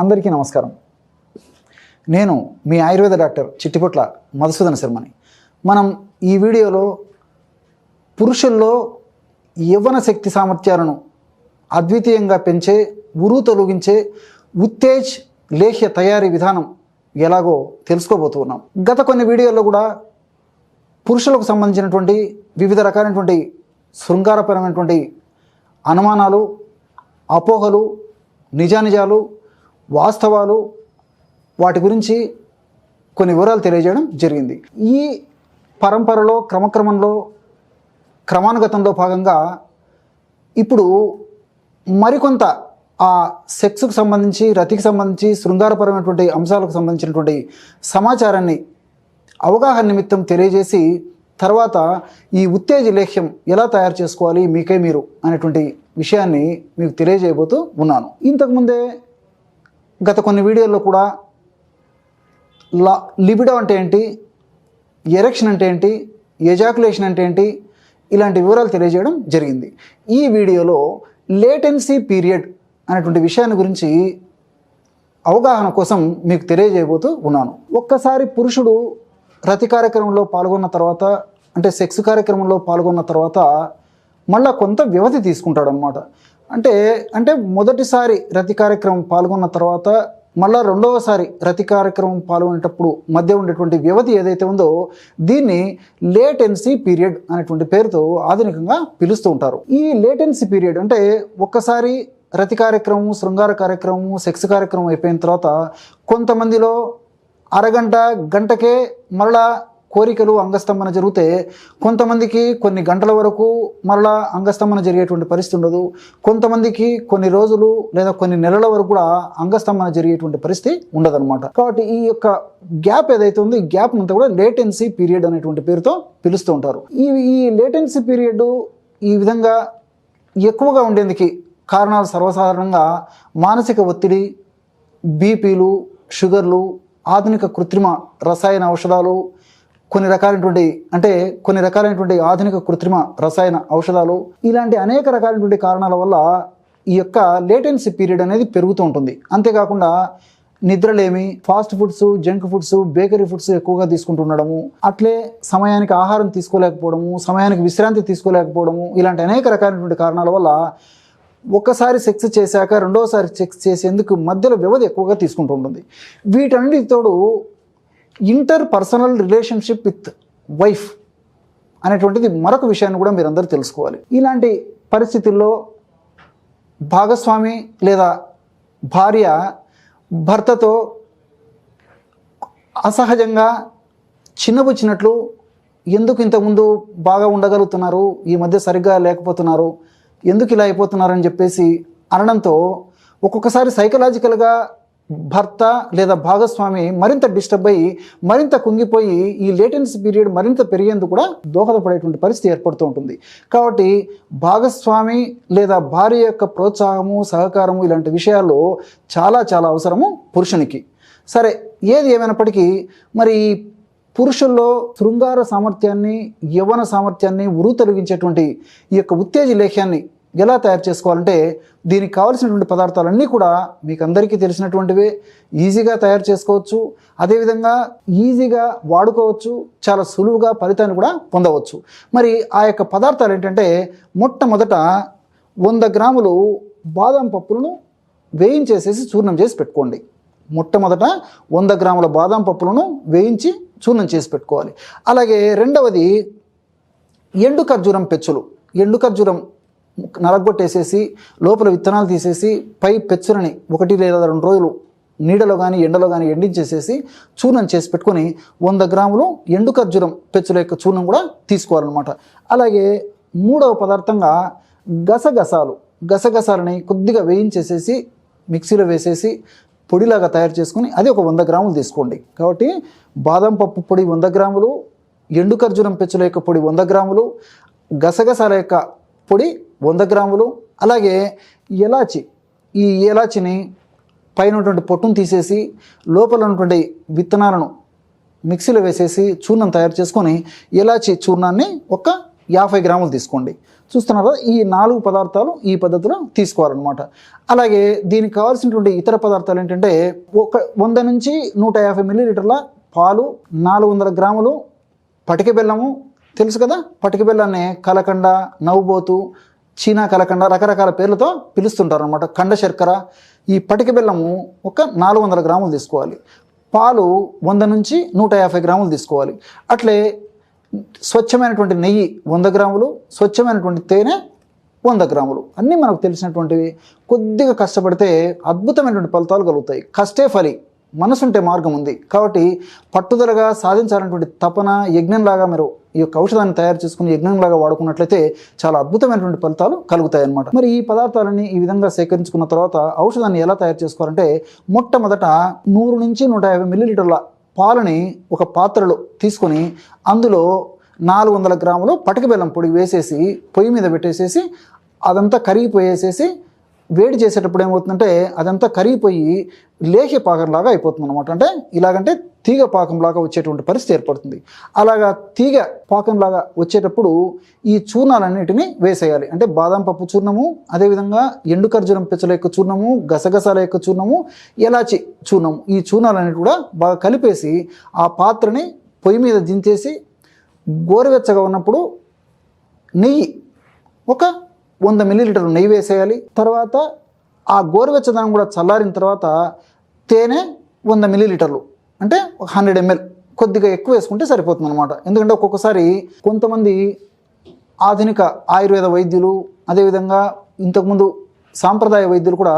అందరికీ నమస్కారం. నేను మీ ఆయుర్వేద డాక్టర్ చిట్టిపొట్ల మధుసూదన శర్మని. మనం ఈ వీడియోలో పురుషుల్లో యవ్వన శక్తి సామర్థ్యాలను అద్వితీయంగా పెంచే, ఉరువు తొలగించే ఉత్తేజ్ లేహ్య తయారీ విధానం ఎలాగో తెలుసుకోబోతున్నాం. గత కొన్ని వీడియోల్లో కూడా పురుషులకు సంబంధించినటువంటి వివిధ రకాలైనటువంటి శృంగారపరమైనటువంటి అనుమానాలు, అపోహలు, నిజానిజాలు, వాస్తవాలు, వాటి గురించి కొన్ని వివరాలు తెలియజేయడం జరిగింది. ఈ పరంపరలో క్రమానుగతంలో భాగంగా ఇప్పుడు మరికొంత ఆ సెక్స్కు సంబంధించి, రతికి సంబంధించి, శృంగారపరమైనటువంటి అంశాలకు సంబంధించినటువంటి సమాచారాన్ని అవగాహన నిమిత్తం తెలియజేసి తర్వాత ఈ ఉత్తేజ లేహ్యం ఎలా తయారు చేసుకోవాలి మీకే మీరు అనేటువంటి విషయాన్ని మీకు తెలియజేయబోతూ ఉన్నాను. ఇంతకుముందే గత కొన్ని వీడియోల్లో కూడా లిబిడో అంటే ఏంటి, ఎరెక్షన్ అంటే ఏంటి, ఎజాకులేషన్ అంటే ఏంటి, ఇలాంటి వివరాలు తెలియజేయడం జరిగింది. ఈ వీడియోలో లేటెన్సీ పీరియడ్ అనేటువంటి విషయాన్ని గురించి అవగాహన కోసం మీకు తెలియజేయబోతూ ఉన్నాను. ఒక్కసారి పురుషుడు రతి కార్యక్రమంలో పాల్గొన్న తర్వాత, అంటే సెక్స్ కార్యక్రమంలో పాల్గొన్న తర్వాత మళ్ళా కొంత వ్యవధి తీసుకుంటాడు అనమాట. అంటే మొదటిసారి రతి కార్యక్రమం పాల్గొన్న తర్వాత మళ్ళా రెండవసారి రతి కార్యక్రమం పాల్గొనేటప్పుడు మధ్య ఉండేటువంటి వ్యవధి ఏదైతే ఉందో దీన్ని లేటెన్సీ పీరియడ్ అనేటువంటి పేరుతో ఆధునికంగా పిలుస్తూ ఉంటారు. ఈ లేటెన్సీ పీరియడ్ అంటే ఒక్కసారి రతి కార్యక్రమం, శృంగార కార్యక్రమం, సెక్స్ కార్యక్రమం అయిపోయిన తర్వాత కొంతమందిలో అరగంట, గంటకే మరలా కోరికలు, అంగస్తంభన జరిగితే కొంతమందికి కొన్ని గంటల వరకు మరలా అంగస్తంభన జరిగేటువంటి పరిస్థితి ఉండదు. కొంతమందికి కొన్ని రోజులు లేదా కొన్ని నెలల వరకు కూడా అంగస్తంభన జరిగేటువంటి పరిస్థితి ఉండదన్నమాట. కాబట్టి ఈ యొక్క గ్యాప్ ఏదైతే ఉందో ఈ గ్యాప్ అంతా కూడా లేటెన్సీ పీరియడ్ అనేటువంటి పేరుతో పిలుస్తూ ఉంటారు. ఈ లేటెన్సీ పీరియడ్ ఈ విధంగా ఎక్కువగా ఉండేందుకు కారణాలు సర్వసాధారణంగా మానసిక ఒత్తిడి, బీపీలు, షుగర్లు, ఆధునిక కృత్రిమ రసాయన ఔషధాలు, కొన్ని రకాలైనటువంటి ఆధునిక కృత్రిమ రసాయన ఔషధాలు, ఇలాంటి అనేక రకాలైనటువంటి కారణాల వల్ల ఈ యొక్క లేటెన్సీ పీరియడ్ అనేది పెరుగుతూ ఉంటుంది. అంతేకాకుండా నిద్రలేమి, fast foods, junk foods, bakery foods ఎక్కువగా తీసుకుంటుండడము, అట్లే సమయానికి ఆహారం తీసుకోలేకపోవడము, సమయానికి విశ్రాంతి తీసుకోలేకపోవడము, ఇలాంటి అనేక రకాలైనటువంటి కారణాల వల్ల ఒక్కసారి సెక్స్ చేశాక రెండోసారి సెక్స్ చేసేందుకు మధ్యలో వ్యవధి ఎక్కువగా తీసుకుంటూ ఉంటుంది. వీటన్నిటితోడు interpersonal relationship with wife అనేటువంటిది మరొక విషయాన్ని కూడా మీరందరూ తెలుసుకోవాలి. ఇలాంటి పరిస్థితుల్లో భాగస్వామి లేదా భార్య భర్తతో అసహజంగా చిన్నబుచ్చినట్లు, ఎందుకు ఇంతకుముందు బాగా ఉండగలుగుతున్నారు, ఈ మధ్య సరిగ్గా లేకపోతున్నారు, ఎందుకు ఇలా అయిపోతున్నారని చెప్పేసి అనడంతో ఒక్కొక్కసారి సైకలాజికల్గా భర్త లేదా భాగస్వామి మరింత డిస్టర్బ్ అయ్యి, మరింత కుంగిపోయి ఈ లేటెన్సీ పీరియడ్ మరింత పెరిగేందుకు కూడా దోహదపడేటువంటి పరిస్థితి ఏర్పడుతూ ఉంటుంది. కాబట్టి భాగస్వామి లేదా భార్య యొక్క ప్రోత్సాహము, సహకారము ఇలాంటి విషయాల్లో చాలా చాలా అవసరము పురుషునికి. సరే, ఏది ఏమైనప్పటికీ మరి పురుషుల్లో శృంగార సామర్థ్యాన్ని, యవ్వన సామర్థ్యాన్ని ఉరువు తొలగించేటువంటి ఈ యొక్క ఉత్తేజ లేహ్యాన్ని ఎలా తయారు చేసుకోవాలంటే దీనికి కావాల్సినటువంటి పదార్థాలన్నీ కూడా మీకు అందరికీ తెలిసినటువంటివే, ఈజీగా తయారు చేసుకోవచ్చు, అదేవిధంగా ఈజీగా వాడుకోవచ్చు, చాలా సులువుగా ఫలితాన్ని కూడా పొందవచ్చు. మరి ఆ యొక్క పదార్థాలు ఏంటంటే, మొట్టమొదట 100 గ్రాములు బాదం పప్పులను వేయించేసేసి చూర్ణం చేసి పెట్టుకోండి. మొట్టమొదట 100 గ్రాముల బాదం పప్పులను వేయించి చూర్ణం చేసి పెట్టుకోవాలి. అలాగే రెండవది ఎండు ఖర్జూరం పెచ్చులు. ఎండు ఖర్జూరం నలగొట్టేసేసి లోపల విత్తనాలు తీసేసి పై పెచ్చులని 1 లేదా 2 రోజులు నీడలో కానీ ఎండలో కానీ ఎండించేసేసి చూర్ణం చేసి పెట్టుకొని 100 గ్రాములు ఎండు ఖర్జూరం పెచ్చుల యొక్క చూర్ణం కూడా తీసుకోవాలన్నమాట. అలాగే మూడవ పదార్థంగా గసగసాలని కొద్దిగా వేయించేసేసి మిక్సీలో వేసేసి పొడిలాగా తయారు చేసుకుని అది ఒక 100 గ్రాములు తీసుకోండి. కాబట్టి బాదం పప్పు పొడి 100 గ్రాములు, ఎండు ఖర్జూరం పెచ్చుల యొక్క పొడి 100 గ్రాములు, గసగసాల యొక్క పొడి 100 గ్రాములు, అలాగే ఎలాచి, ఈ ఎలాచిని పైన ఉన్నటువంటి పొట్టును తీసేసి లోపల ఉన్నటువంటి విత్తనాలను మిక్సీలో వేసేసి చూర్ణం తయారు చేసుకొని ఎలాచి చూర్ణాన్ని ఒక 50 గ్రాములు తీసుకోండి. చూస్తున్నారా, ఈ 4 పదార్థాలు ఈ పద్ధతిలో తీసుకోవాలన్నమాట. అలాగే దీనికి కావాల్సినటువంటి ఇతర పదార్థాలు ఏంటంటే 100 నుంచి 150 మిల్లీలీటర్ల పాలు, 400 గ్రాములు పటిక బెల్లము, తెలుసు కదా, పటిక బెల్లాన్ని కలకండ, నవ్వుబోతు, చీనా కలకండ, రకరకాల పేర్లతో పిలుస్తుంటారు అనమాట. కండ శర్కర. ఈ పటిక బెల్లము ఒక 400 గ్రాములు తీసుకోవాలి. పాలు 100 నుంచి 150 గ్రాములు తీసుకోవాలి. అట్లే స్వచ్ఛమైనటువంటి నెయ్యి 100 గ్రాములు, స్వచ్ఛమైనటువంటి తేనె 100 గ్రాములు. అన్నీ మనకు తెలిసినటువంటివి. కొద్దిగా కష్టపడితే అద్భుతమైనటువంటి ఫలితాలు కలుగుతాయి. కష్టే ఫలి, మనసుంటే మార్గం ఉంది. కాబట్టి పట్టుదలగా సాధించాలనేటువంటి తపన, యజ్ఞంలాగా మీరు ఈ యొక్క ఔషధాన్ని తయారు చేసుకుని యజ్ఞంలాగా వాడుకున్నట్లయితే చాలా అద్భుతమైనటువంటి ఫలితాలు కలుగుతాయి అన్నమాట. మరి ఈ పదార్థాలని ఈ విధంగా సేకరించుకున్న తర్వాత ఔషధాన్ని ఎలా తయారు చేసుకోవాలంటే, మొట్టమొదట 100 నుంచి 150 మిల్లీలీటర్ల పాలని ఒక పాత్రలో తీసుకొని అందులో 400 గ్రాములు పటిక బెల్లం పొడి వేసేసి పొయ్యి మీద పెట్టేసేసి అదంతా కరిగిపోయేసేసి వేడి చేసేటప్పుడు ఏమవుతుందంటే అదంతా కరిగిపోయి లేహ్య పాకంలాగా అయిపోతుంది అనమాట. అంటే ఇలాగంటే తీగ పాకంలాగా వచ్చేటువంటి పరిస్థితి ఏర్పడుతుంది. అలాగా తీగ పాకంలాగా వచ్చేటప్పుడు ఈ చూర్ణాలన్నిటినీ వేసేయాలి. అంటే బాదం పప్పు చూర్ణము, అదేవిధంగా ఎండు ఖర్జూరం పెచ్చల యొక్క చూర్ణము, గసగసాల యొక్క చూర్ణము, ఎలాచి చూర్ణము, ఈ చూర్ణాలన్నిటి కూడా బాగా కలిపేసి ఆ పాత్రని పొయ్యి మీద దించేసి గోరువెచ్చగా ఉన్నప్పుడు నెయ్యి ఒక 100 మిల్లీలీటర్లు నెయ్యి వేసేయాలి. తర్వాత ఆ గోరువెచ్చదనం కూడా చల్లారిన తర్వాత తేనె 100 మిల్లీలీటర్లు, అంటే 100 ml, కొద్దిగా ఎక్కువ వేసుకుంటే సరిపోతుంది అనమాట. ఎందుకంటే ఒక్కొక్కసారి కొంతమంది ఆధునిక ఆయుర్వేద వైద్యులు, అదేవిధంగా ఇంతకుముందు సాంప్రదాయ వైద్యులు కూడా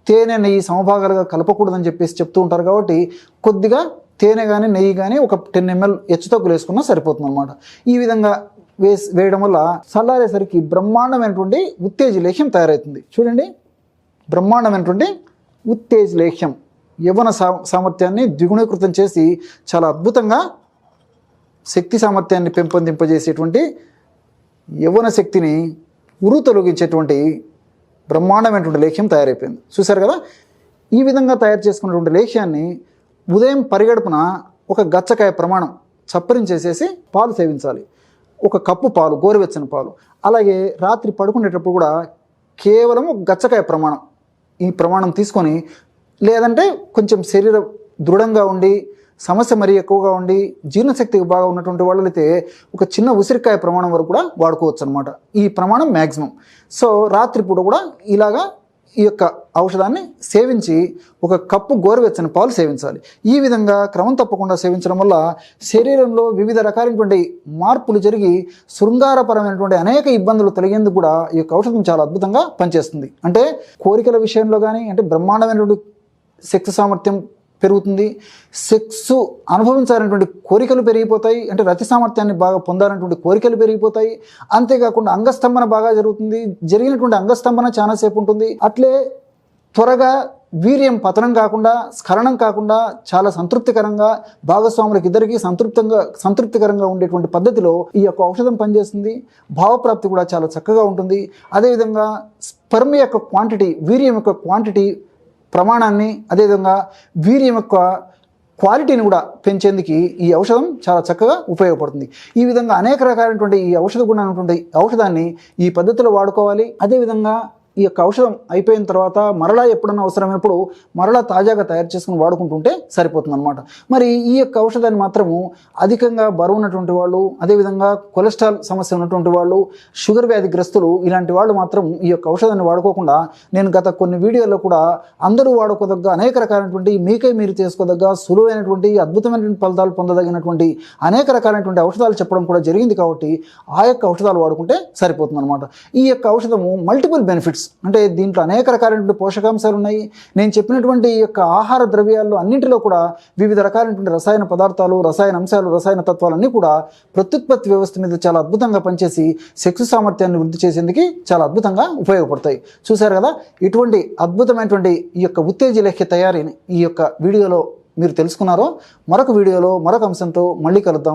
తేనె నెయ్యి సమభాగాలుగా కలపకూడదని చెప్పేసి చెప్తూ ఉంటారు. కాబట్టి కొద్దిగా తేనె కానీ నెయ్యి కానీ ఒక 10 ml హెచ్చు తగ్గులు వేసుకున్నా సరిపోతుంది అనమాట. ఈ విధంగా వేయడం వల్ల చల్లారేసరికి బ్రహ్మాండమైనటువంటి ఉత్తేజ లేహ్యం తయారవుతుంది. చూడండి, బ్రహ్మాండమైనటువంటి ఉత్తేజ లేహ్యం యవ్వన సామర్థ్యాన్ని ద్విగుణీకృతం చేసి చాలా అద్భుతంగా శక్తి సామర్థ్యాన్ని పెంపొందింపజేసేటువంటి, యవ్వన శక్తిని తొలగించేటువంటి బ్రహ్మాండమైనటువంటి లేహ్యం తయారైపోయింది. చూశారు కదా. ఈ విధంగా తయారు చేసుకున్నటువంటి లేహ్యాన్ని ఉదయం పరిగడుపున ఒక గచ్చకాయ ప్రమాణం చప్పరించేసేసి పాలు సేవించాలి. ఒక కప్పు పాలు, గోరువెచ్చని పాలు. అలాగే రాత్రి పడుకునేటప్పుడు కూడా కేవలం ఒక గచ్చకాయ ప్రమాణం, ఈ ప్రమాణం తీసుకొని, లేదంటే కొంచెం శరీరం దృఢంగా ఉండి సమస్య మరీ ఎక్కువగా ఉండి జీర్ణశక్తికి బాగా ఉన్నటువంటి వాళ్ళైతే ఒక చిన్న ఉసిరికాయ ప్రమాణం వరకు కూడా వాడుకోవచ్చు అనమాట. ఈ ప్రమాణం మ్యాక్సిమం. సో రాత్రిపూట కూడా ఇలాగా ఈ యొక్క ఔషధాన్ని సేవించి ఒక కప్పు గోరువెచ్చని పాలు సేవించాలి. ఈ విధంగా క్రమం తప్పకుండా సేవించడం వల్ల శరీరంలో వివిధ రకాలైనటువంటి మార్పులు జరిగి శృంగారపరమైనటువంటి అనేక ఇబ్బందులు తొలగేందుకు కూడా ఈ యొక్క ఔషధం చాలా అద్భుతంగా పనిచేస్తుంది. అంటే కోరికల విషయంలో కానీ, అంటే బ్రహ్మాండమైనటువంటి శక్తి సామర్థ్యం పెరుగుతుంది. సెక్స్ అనుభవించాలనేటువంటి కోరికలు పెరిగిపోతాయి. అంటే రతి సామర్థ్యాన్ని బాగా పొందాలనేటువంటి కోరికలు పెరిగిపోతాయి. అంతేకాకుండా అంగస్తంభన బాగా జరుగుతుంది. జరిగినటువంటి అంగస్తంభన చాలాసేపు ఉంటుంది. అట్లే త్వరగా వీర్యం పతనం కాకుండా, స్ఖలనం కాకుండా చాలా సంతృప్తికరంగా, భాగస్వాములకు ఇద్దరికీ సంతృప్తికరంగా ఉండేటువంటి పద్ధతిలో ఈ యొక్క ఔషధం పనిచేస్తుంది. భావప్రాప్తి కూడా చాలా చక్కగా ఉంటుంది. అదేవిధంగా స్పెర్మ్ యొక్క క్వాంటిటీ, వీర్యం యొక్క క్వాంటిటీ ప్రమాణాన్ని, అదేవిధంగా వీర్యం యొక్క క్వాలిటీని కూడా పెంచేందుకు ఈ ఔషధం చాలా చక్కగా ఉపయోగపడుతుంది. ఈ విధంగా అనేక రకాలైనటువంటి ఈ ఔషధ గుణమైనటువంటి ఔషధాన్ని ఈ పద్ధతిలో వాడుకోవాలి. అదేవిధంగా ఈ యొక్క ఔషధం అయిపోయిన తర్వాత మరలా ఎప్పుడన్నా అవసరమైనప్పుడు మరలా తాజాగా తయారు చేసుకుని వాడుకుంటుంటే సరిపోతుంది అనమాట. మరి ఈ యొక్క ఔషధాన్ని మాత్రము అధికంగా బరువు ఉన్నటువంటి వాళ్ళు, అదేవిధంగా కొలెస్ట్రాల్ సమస్య ఉన్నటువంటి వాళ్ళు, షుగర్ వ్యాధిగ్రస్తులు, ఇలాంటి వాళ్ళు మాత్రం ఈ యొక్క ఔషధాన్ని వాడుకోకుండా, నేను గత కొన్ని వీడియోల్లో కూడా అందరూ వాడుకోదగ్గ అనేక రకాలైనటువంటి మీకై మీరు చేసుకోదగ్గ సులువైనటువంటి అద్భుతమైనటువంటి ఫలితాలు పొందదగినటువంటి అనేక రకాలైనటువంటి ఔషధాలు చెప్పడం కూడా జరిగింది. కాబట్టి ఆ యొక్క ఔషధాలు వాడుకుంటే సరిపోతుంది అనమాట. ఈ యొక్క ఔషధము మల్టిపుల్ బెనిఫిట్స్, అంటే దీంట్లో అనేక రకాలైనటువంటి పోషకాంశాలు ఉన్నాయి. నేను చెప్పినటువంటి ఈ యొక్క ఆహార ద్రవ్యాల్లో అన్నింటిలో కూడా వివిధ రకాలైనటువంటి రసాయన పదార్థాలు, రసాయన అంశాలు, రసాయన తత్వాలన్నీ కూడా ప్రత్యుత్పత్తి వ్యవస్థ మీద చాలా అద్భుతంగా పనిచేసి శక్తి సామర్థ్యాన్ని వృద్ధి చేసేందుకు చాలా అద్భుతంగా ఉపయోగపడతాయి. చూశారు కదా, ఇటువంటి అద్భుతమైనటువంటి ఈ యొక్క ఉత్తేజ లేఖ్య తయారీని ఈ యొక్క వీడియోలో మీరు తెలుసుకున్నారో. మరొక వీడియోలో మరొక అంశంతో మళ్ళీ కలుద్దాం.